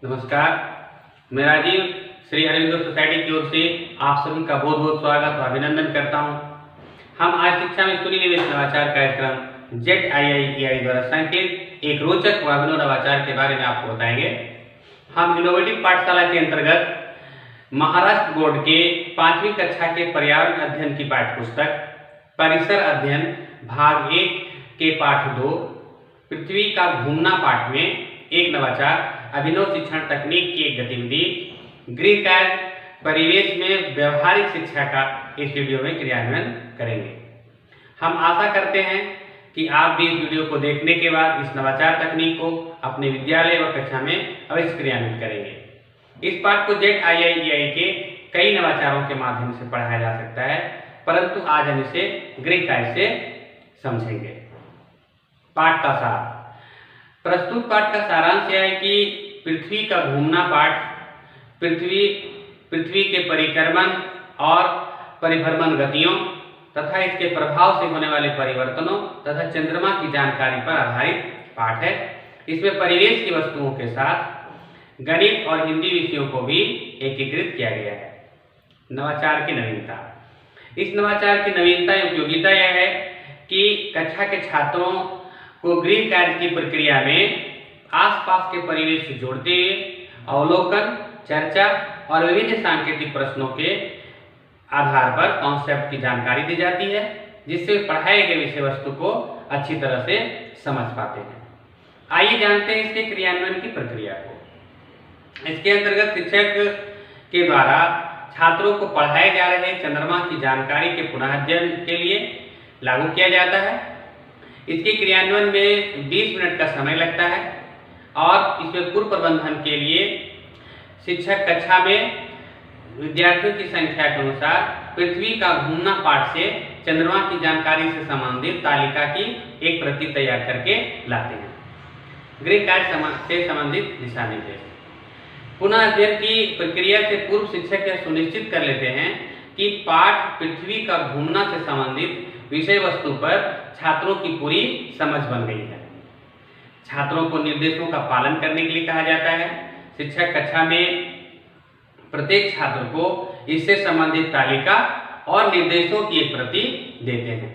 नमस्कार। मैं राजीव श्री अरविंदो सोसाइटी की ओर से आप सभी का बहुत बहुत स्वागत और अभिनंदन करता हूं। हम आज शिक्षा में सुनिवेश नवाचार कार्यक्रम ZIIEI द्वारा संकेत एक रोचक व अभिनव नवाचार के बारे में आपको बताएंगे। हम इनोवेटिव पाठशाला के अंतर्गत महाराष्ट्र बोर्ड के 5वीं कक्षा के पर्यावरण अध्ययन की पाठ्यपुस्तक परिसर अध्ययन भाग 1 के पाठ 2 पृथ्वी का घूमना पाठ में एक नवाचार अभिनव शिक्षण तकनीक की एक गतिविधि गृह कार्य परिवेश में व्यवहारिक शिक्षा का इस वीडियो में क्रियान्वयन करेंगे। हम आशा करते हैं कि आप भी इस वीडियो को देखने के बाद इस नवाचार तकनीक को अपने विद्यालय व कक्षा में अवश्य क्रियान्वित करेंगे। इस पाठ को ZIIEI के कई नवाचारों के माध्यम से पढ़ाया जा सकता है, परंतु आज हम इसे गृह कार्य से समझेंगे। पाठ का सार। प्रस्तुत पाठ का सारांश यह है कि पृथ्वी का घूमना पाठ पृथ्वी के परिक्रमण और परिभ्रमण गतियों तथा इसके प्रभाव से होने वाले परिवर्तनों तथा चंद्रमा की जानकारी पर आधारित पाठ है। इसमें परिवेश की वस्तुओं के साथ गणित और हिंदी विषयों को भी एकीकृत किया गया है। नवाचार की नवीनता। इस नवाचार की नवीनता या उपयोगिता यह है कि कक्षा के छात्रों को गृह कार्य की प्रक्रिया में आसपास के परिवेश से जोड़ते हुए अवलोकन, चर्चा और विभिन्न सांकेतिक प्रश्नों के आधार पर कॉन्सेप्ट की जानकारी दी जाती है, जिससे पढ़ाए गए विषय वस्तु को अच्छी तरह से समझ पाते हैं। आइए जानते हैं इसके क्रियान्वयन की प्रक्रिया को। इसके अंतर्गत शिक्षक के द्वारा छात्रों को पढ़ाए जा रहे चंद्रमा की जानकारी के पुनःअध्ययन के लिए लागू किया जाता है। इसके क्रियान्वयन में 20 मिनट का समय लगता है और इसमें पूर्व प्रबंधन के लिए शिक्षक कक्षा में विद्यार्थियों की संख्या के अनुसार पृथ्वी का घूमना पाठ से चंद्रमा की जानकारी से संबंधित तालिका की एक प्रति तैयार करके लाते हैं। गृह कार्य से संबंधित दिशा निर्देश। पुनः अध्ययन की प्रक्रिया से पूर्व शिक्षक यह सुनिश्चित कर लेते हैं कि पाठ पृथ्वी का घूमना से संबंधित विषय वस्तु पर छात्रों की पूरी समझ बन गई है। छात्रों को निर्देशों का पालन करने के लिए कहा जाता है। शिक्षक कक्षा में प्रत्येक छात्र को इससे संबंधित तालिका और निर्देशों की एक प्रति देते हैं।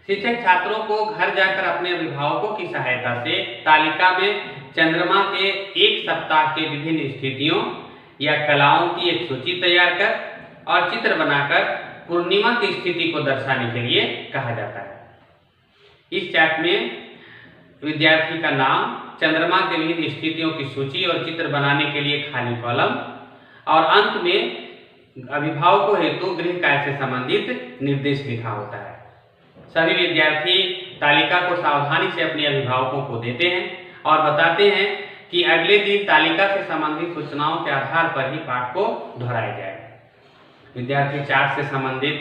शिक्षक छात्रों को घर जाकर अपने अभिभावकों की सहायता से तालिका में चंद्रमा के एक सप्ताह के विभिन्न स्थितियों या कलाओं की एक सूची तैयार कर और चित्र बनाकर पूर्णिमा की स्थिति को दर्शाने के लिए कहा जाता है। इस चार्ट में विद्यार्थी का नाम, चंद्रमा के विभिन्न स्थितियों की सूची और चित्र बनाने के लिए खाली कॉलम और अंत में अभिभावकों हेतु गृह कार्य से संबंधित निर्देश लिखा होता है। सभी विद्यार्थी तालिका को सावधानी से अपने अभिभावकों को देते हैं और बताते हैं कि अगले दिन तालिका से संबंधित सूचनाओं के आधार पर ही पाठ को दोहराया जाए। विद्यार्थी चार्ट से संबंधित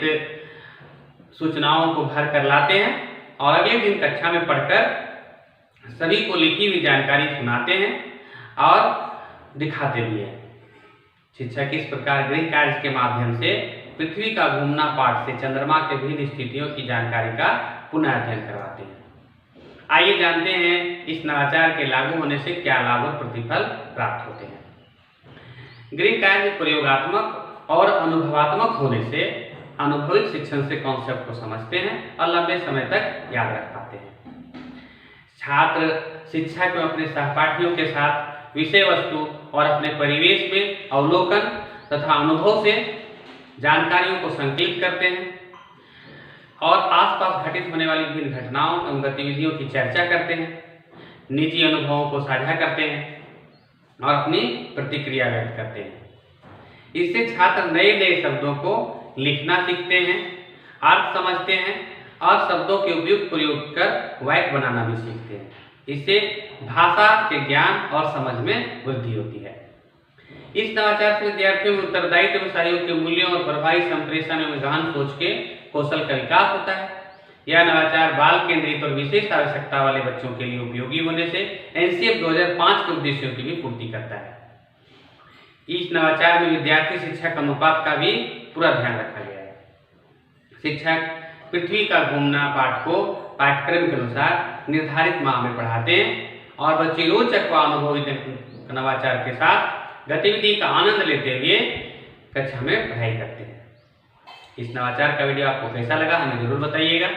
सूचनाओं को भर कर लाते हैं और अगले दिन कक्षा में पढ़कर सभी को लिखी हुई जानकारी सुनाते हैं और दिखाते भी हैं। शिक्षक इस प्रकार गृह कार्य के माध्यम से पृथ्वी का घूमना पाठ से चंद्रमा के विभिन्न स्थितियों की जानकारी का पुनः अध्ययन करवाते हैं। आइए जानते हैं इस नवाचार के लागू होने से क्या लाभ और प्रतिफल प्राप्त होते हैं। गृह कार्य प्रयोगात्मक और अनुभवात्मक होने से अनुभवित शिक्षण से कॉन्सेप्ट को समझते हैं और लंबे समय तक याद रख पाते हैं। छात्र शिक्षक में अपने सहपाठियों के साथ विषय वस्तु और अपने परिवेश में अवलोकन तथा अनुभव से जानकारियों को संकलित करते हैं और आसपास घटित होने वाली विभिन्न घटनाओं एवं गतिविधियों की चर्चा करते हैं, निजी अनुभवों को साझा करते हैं और अपनी प्रतिक्रिया व्यक्त करते हैं। इससे छात्र नए नए शब्दों को लिखना सीखते हैं, अर्थ समझते हैं और शब्दों के उपयुक्त प्रयोग कर वाक्य बनाना भी सीखते हैं। इससे भाषा के ज्ञान और समझ में वृद्धि होती है। इस नवाचार से विद्यार्थियों में उत्तरदायित्व एवं सहयोग के मूल्यों और प्रभावी संप्रेषण एवं गहन सोच के कौशल का विकास होता है। यह नवाचार बाल केंद्रित और विशेष आवश्यकता वाले बच्चों के लिए उपयोगी होने से NCF 2005 के उद्देश्यों की भी पूर्ति करता है। इस नवाचार में विद्यार्थी शिक्षक अनुपात का भी पूरा ध्यान रखा गया है। शिक्षक पृथ्वी का घूमना पाठ को पाठ्यक्रम के अनुसार निर्धारित माह में पढ़ाते हैं और बच्चे रोचक व अनुभवी नवाचार के साथ गतिविधि का आनंद लेते हुए कक्षा में पढ़ाई करते हैं। इस नवाचार का वीडियो आपको कैसा लगा हमें जरूर बताइएगा,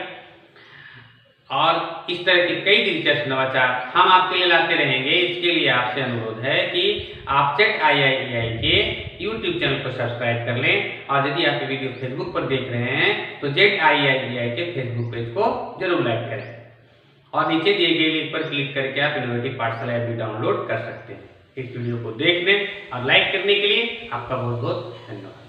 और इस तरह के कई दिलचस्प नवाचार हम आपके लिए लाते रहेंगे। इसके लिए आपसे अनुरोध है कि आप जेट IIEI के YouTube चैनल को सब्सक्राइब कर लें, और यदि आप ये वीडियो फेसबुक पर देख रहे हैं तो जेट IIEI के फेसबुक पेज को जरूर लाइक करें, और नीचे दिए गए लिंक पर क्लिक करके आप इनोवेटिव पाठशाला ऐप भी डाउनलोड कर सकते हैं। इस वीडियो को देखने और लाइक करने के लिए आपका बहुत बहुत धन्यवाद।